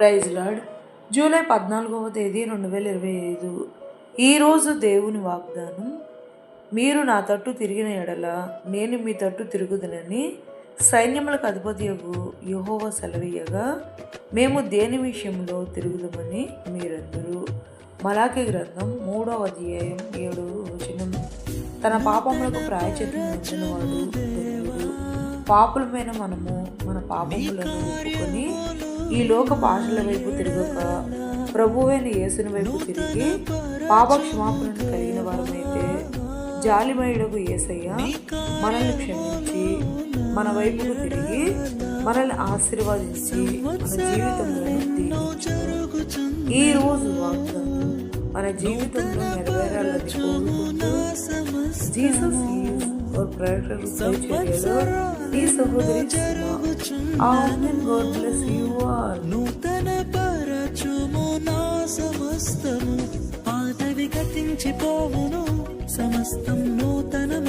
Praise lord. July 14వ తేదీ 2025. ఈరోజు దేవుని వాగ్దానం, మీరు నా తట్టు తిరిగిన ఎడల నేను మీ తట్టు తిరుగుదునని సైన్యములకు అధిపతియగు యెహోవా సెలవీయగా, మేము దేని విషయంలో తిరుగుదామని మీరందరూ. మలాకి గ్రంథం 3వ అధ్యాయం 7వ వచనం. తన పాపములకు ప్రాయశ్చిత్తం పొందినవాడు ధన్యుడు. పాపులమైన మనము మన పాపములను ఒప్పుకొని ఈ లోక ఆశల వైపు తిరగక ప్రభువైన యేసుని వైపు తిరిగి పాప క్షమాపణను కలిగిన వారమైతే, జాలిమయుడకు యేసయ్య మనల్ని క్షమించి మన వైపుకు తిరిగి మనల్ని ఆశీర్వదించి మన జీవితంలో దీవించును. ఈ రోజు వాగ్దానం మన జీవితంలో నెరవేరాలని కోరుకుంటూ జీసస్ ఈజ్ అవర్ ప్రేయర్ చర్యలో ఈ సహోదరి ఆమేన్. God bless you all. నూతన పరచుము నా సమస్తము, పాతవి గతించిపోవును, సమస్తం నూతనము.